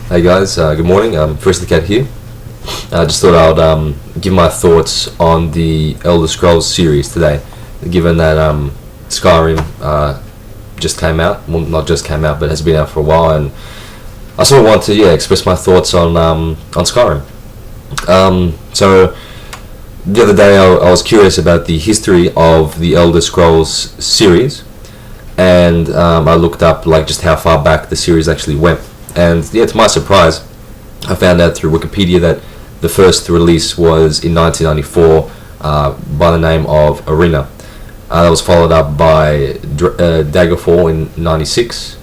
Hey guys, good morning. Forristicat here. I just thought I'd give my thoughts on the Elder Scrolls series today, given that Skyrim just came out. Well, not just came out, but has been out for a while, and I sort of want to express my thoughts on Skyrim. So the other day I was curious about the history of the Elder Scrolls series, and I looked up just how far back the series actually went. And to my surprise, I found out through Wikipedia that the first release was in 1994 by the name of Arena. That was followed up by Daggerfall in 96.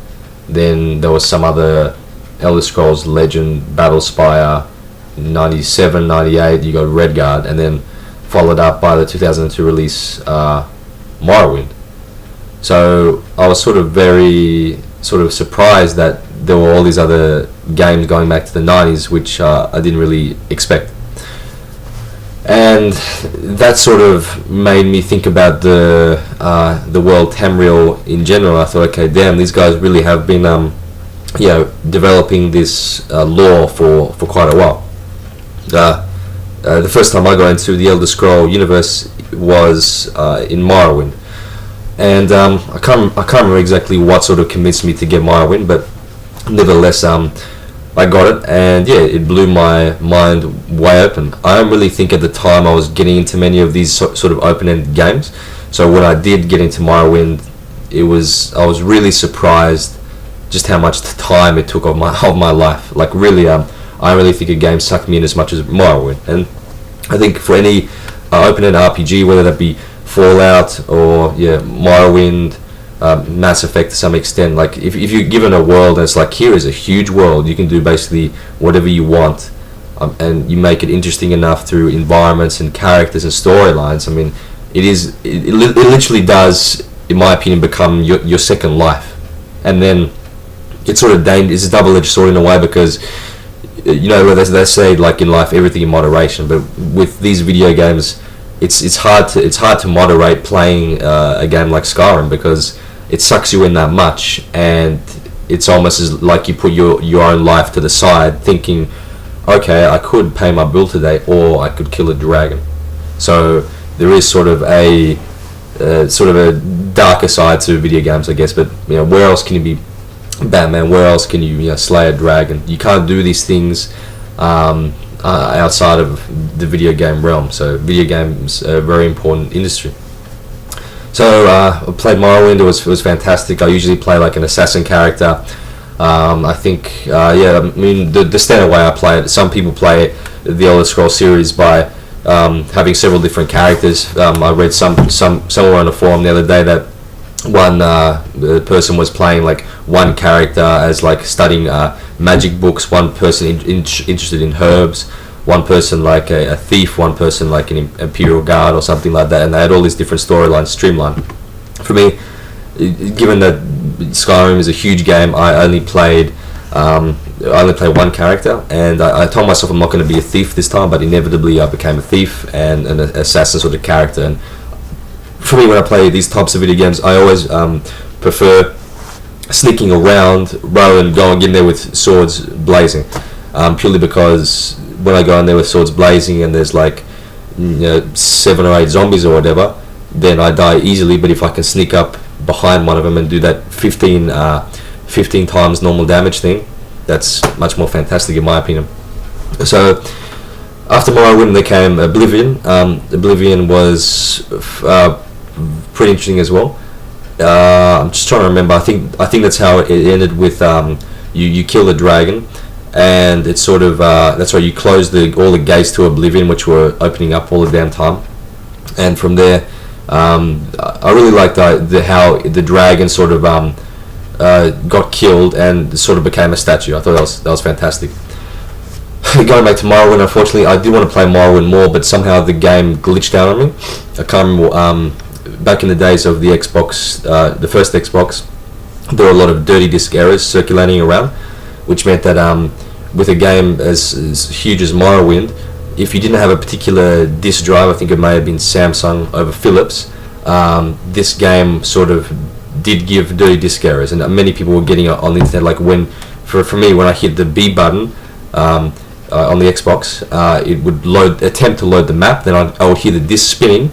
Then there was some other Elder Scrolls Legend, Battlespire, 97, 98, you got Redguard, and then followed up by the 2002 release Morrowind. So I was very surprised that there were all these other games going back to the 90s, which I didn't really expect. And that sort of made me think about the world Tamriel in general. I thought, okay, damn, these guys really have been developing this lore for quite a while. The first time I got into the Elder Scroll universe was in Morrowind. And I can't remember exactly what sort of convinced me to get Morrowind, but nevertheless, I got it, and it blew my mind way open. I don't really think at the time I was getting into many of these sort of open-ended games. So when I did get into Morrowind, I was really surprised just how much time it took of my life. I don't really think a game sucked me in as much as Morrowind. And I think for any open-ended RPG, whether that be Fallout or Morrowind, Mass Effect to some extent, if you're given a world and it's here is a huge world, you can do basically whatever you want, and you make it interesting enough through environments and characters and storylines. I mean, it literally does, in my opinion, become your second life. And then it's it's a double-edged sword in a way, because they say in life everything in moderation, but with these video games it's hard to moderate playing a game like Skyrim, because it sucks you in that much, and it's almost as like you put your own life to the side, thinking, okay, I could pay my bill today, or I could kill a dragon. So there is sort of a darker side to video games, I guess. But where else can you be Batman? Where else can you slay a dragon? You can't do these things outside of the video game realm. So video games are a very important industry. So I played Morrowind. It was fantastic. I usually play an assassin character. I think the standard way I play it. Some people play the Elder Scrolls series by having several different characters. I read somewhere on a forum the other day that one person was playing one character as studying magic books, one person interested in herbs, one person a thief, one person an imperial guard or something like that, and they had all these different storylines streamlined. For me, given that Skyrim is a huge game, I only played one character, and I told myself I'm not going to be a thief this time, but inevitably I became a thief and an assassin sort of character. And for me, when I play these types of video games, I always prefer sneaking around rather than going in there with swords blazing, purely because when I go in there with swords blazing and there's 7 or 8 zombies or whatever, then I die easily. But if I can sneak up behind one of them and do that 15 times normal damage thing, that's much more fantastic in my opinion. So after Morrowind there came Oblivion. Oblivion was pretty interesting as well. I'm just trying to remember. I think that's how it ended with you kill the dragon, and it's that's why you close all the gates to Oblivion, which were opening up all the damn time. And from there, I really liked how the dragon got killed and became a statue. I thought that was fantastic. Going back to Morrowind, unfortunately, I did want to play Morrowind more, but somehow the game glitched out on me. I can't remember. Back in the days of the Xbox, the first Xbox, there were a lot of dirty disk errors circulating around, which meant that with a game as huge as Morrowind, if you didn't have a particular disk drive, I think it may have been Samsung over Philips, this game did give dirty disk errors, and many people were getting it on the internet, when for me, when I hit the B button on the Xbox, it would attempt to load the map. Then I would hear the disc spinning.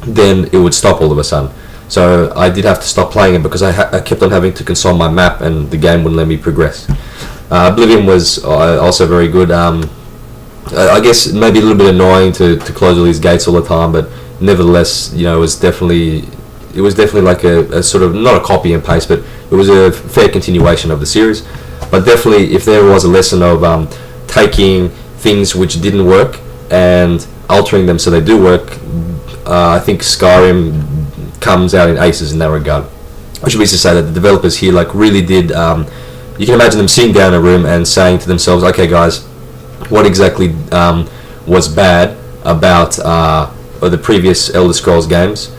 Then it would stop all of a sudden. So I did have to stop playing it because I kept on having to console my map, and the game wouldn't let me progress. Oblivion was also very good. I guess maybe a little bit annoying to close all these gates all the time, but nevertheless, it was definitely like a sort of, not a copy and paste, but it was a fair continuation of the series. But definitely, if there was a lesson of taking things which didn't work and altering them so they do work, I think Skyrim comes out in aces in that regard. Which means to say that the developers here really did. You can imagine them sitting down in a room and saying to themselves, "Okay, guys, what exactly was bad about the previous Elder Scrolls games?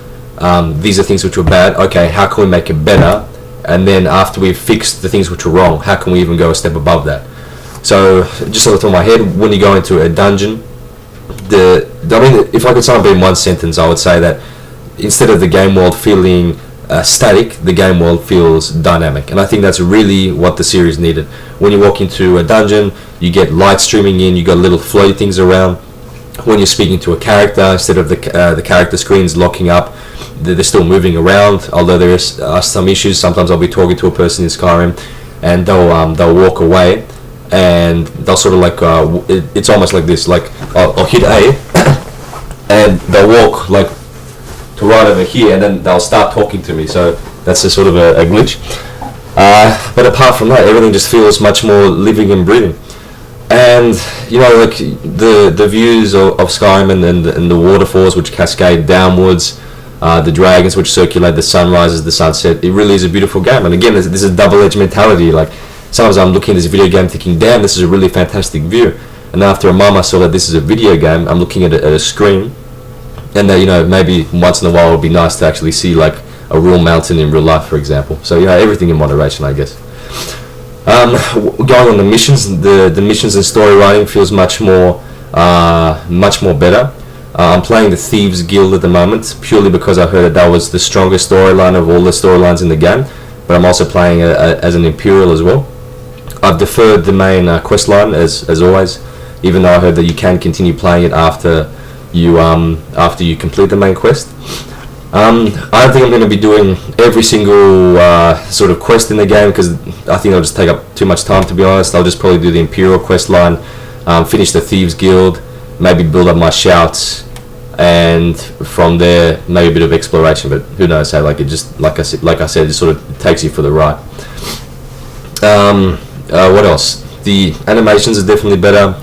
These are things which were bad. Okay, how can we make it better? And then after we've fixed the things which were wrong, how can we even go a step above that?" So, just off the top of my head, when you go into a dungeon, if I could sum up in one sentence, I would say that instead of the game world feeling static, the game world feels dynamic, and I think that's really what the series needed. When you walk into a dungeon, you get light streaming in, you got little floaty things around. When you're speaking to a character, instead of the character screens locking up, they're still moving around. Although there are some issues, sometimes I'll be talking to a person in Skyrim, and they'll walk away, and they'll sort of it's almost like this. Like I'll hit A, and they'll walk to right over here, and then they'll start talking to me. So that's a sort of a glitch. But apart from that, everything just feels much more living and breathing. And the views of Skyrim and the waterfalls which cascade downwards, the dragons which circulate, the sunrises, the sunset. It really is a beautiful game. And again, this is a double-edged mentality. Sometimes I'm looking at this video game thinking, damn, this is a really fantastic view. And after a moment I saw that this is a video game, I'm looking at a screen, and that maybe once in a while it would be nice to actually see a real mountain in real life, for example. So everything in moderation, I guess. Going on the missions, the missions and story writing feels much more better. I'm playing the Thieves Guild at the moment purely because I heard that was the strongest storyline of all the storylines in the game. But I'm also playing as an Imperial as well. I've deferred the main quest line as always, even though I heard that you can continue playing it after you complete the main quest. I don't think I'm going to be doing every single sort of quest in the game, because I think it'll just take up too much time, to be honest. I'll just probably do the Imperial quest line, finish the Thieves Guild, maybe build up my shouts, and from there maybe a bit of exploration. But who knows? Hey, it just like I said, it just sort of takes you for the ride. What else? The animations are definitely better.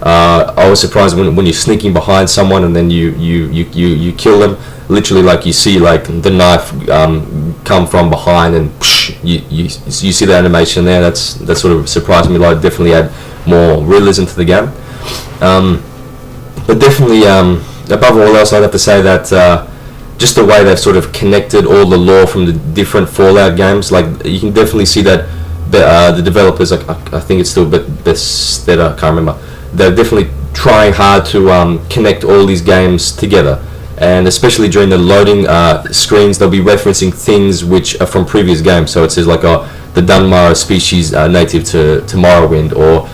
I was surprised when you're sneaking behind someone and then you kill them. Literally, you see the knife come from behind, and you see the animation there. That sort of surprised me. Definitely add more realism to the game. But definitely, above all else, I'd have to say that just the way they've sort of connected all the lore from the different Fallout games, you can definitely see that the developers, I think it's still Bethesda, I can't remember. They're definitely trying hard to connect all these games together, and especially during the loading screens, they'll be referencing things which are from previous games. So it says the Dunmara species native to Morrowind, or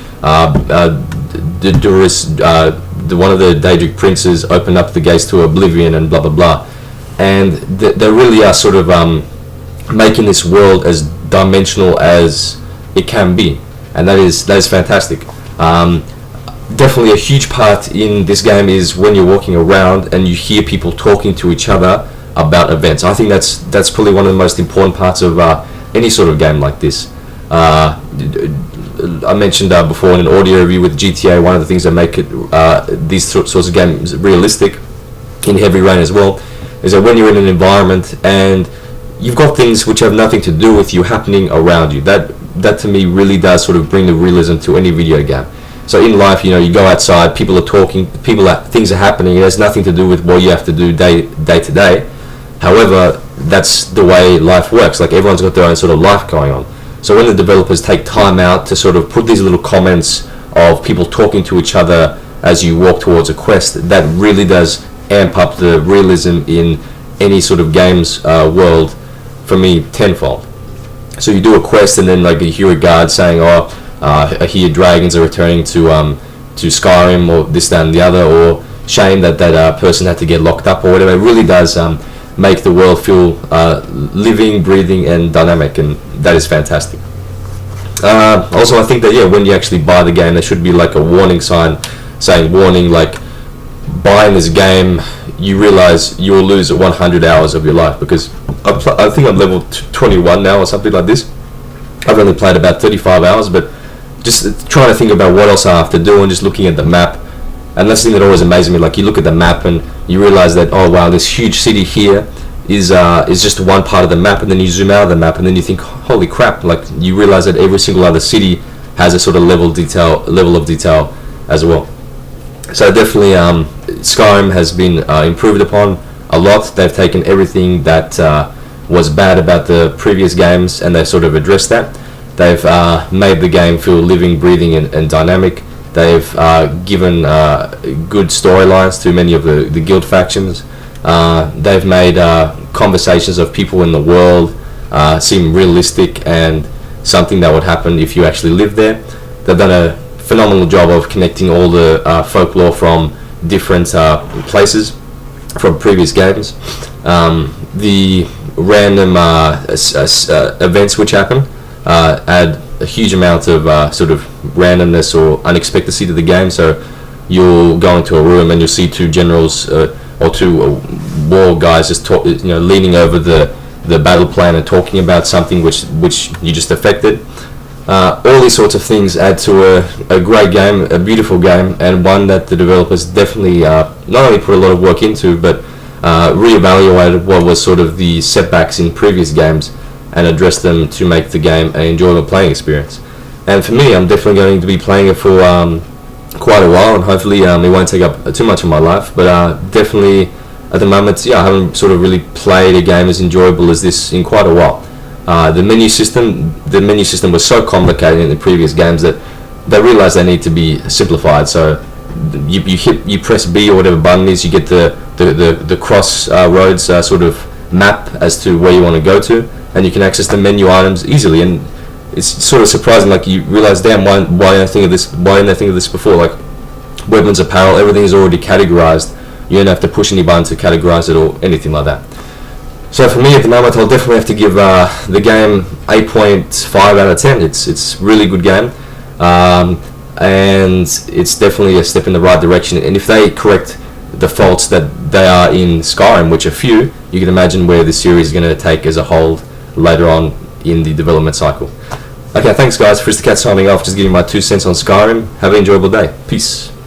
the Duris, one of the Daedric princes opened up the gates to Oblivion, and blah blah blah. And they really are sort of making this world as dimensional as it can be, and that is fantastic. Definitely a huge part in this game is when you're walking around and you hear people talking to each other about events. I think that's probably one of the most important parts of any sort of game like this. I mentioned before in an audio review with GTA, one of the things that make these sorts of games realistic, in Heavy Rain as well, is that when you're in an environment and you've got things which have nothing to do with you happening around you, that to me really does sort of bring the realism to any video game. So in life, you go outside, people are talking, things are happening. It has nothing to do with what you have to do day to day. However, that's the way life works. Everyone's got their own sort of life going on. So when the developers take time out to sort of put these little comments of people talking to each other as you walk towards a quest, that really does amp up the realism in any sort of games world for me tenfold. So you do a quest, and then like you hear a guard saying, "Oh, I hear dragons are returning to Skyrim," or this, that, and the other, or shame that person had to get locked up, or whatever. It really does make the world feel living, breathing, and dynamic, and that is fantastic. Also, I think that when you actually buy the game, there should be like a warning sign saying, "Warning, like buying this game, you realize you'll lose 100 hours of your life," because I think I'm level 21 now or something like this. I've only played about 35 hours, but just trying to think about what else I have to do and just looking at the map. And that's the thing that always amazes me. Like you look at the map and you realize that, oh wow, this huge city here is just one part of the map, and then you zoom out of the map and then you think, holy crap! Like you realize that every single other city has a sort of level of detail as well. So definitely, Skyrim has been improved upon a lot. They've taken everything that was bad about the previous games and they've sort of addressed that. They've made the game feel living, breathing, and dynamic. They've given good storylines to many of the guild factions. They've made conversations of people in the world seem realistic and something that would happen if you actually lived there. They've done a phenomenal job of connecting all the folklore from different places from previous games. The random events which happen add a huge amount of sort of randomness or unexpectedness to the game. So you'll go into a room and you'll see two generals or two war guys just leaning over the battle plan and talking about something which you just affected. All these sorts of things add to a great game, a beautiful game, and one that the developers definitely not only put a lot of work into, but reevaluated what was sort of the setbacks in previous games and addressed them to make the game an enjoyable playing experience. And for me, I'm definitely going to be playing it for quite a while, and hopefully it won't take up too much of my life, but definitely at the moment, I haven't sort of really played a game as enjoyable as this in quite a while. The menu system was so complicated in the previous games that they realized they need to be simplified. So you press B or whatever button is, you get the cross roads sort of map as to where you want to go to, and you can access the menu items easily. And it's sort of surprising, like you realize, damn, why didn't I think of this before? Like weapons, apparel, everything is already categorized. You don't have to push any button to categorize it or anything like that. So for me at the moment, I'll definitely have to give the game 8.5 out of 10. It's really good game, and it's definitely a step in the right direction. And if they correct the faults that they are in Skyrim, which are few, you can imagine where the series is going to take as a whole later on in the development cycle. Okay, thanks guys. Forristicat signing off, just giving my 2 cents on Skyrim. Have an enjoyable day. Peace.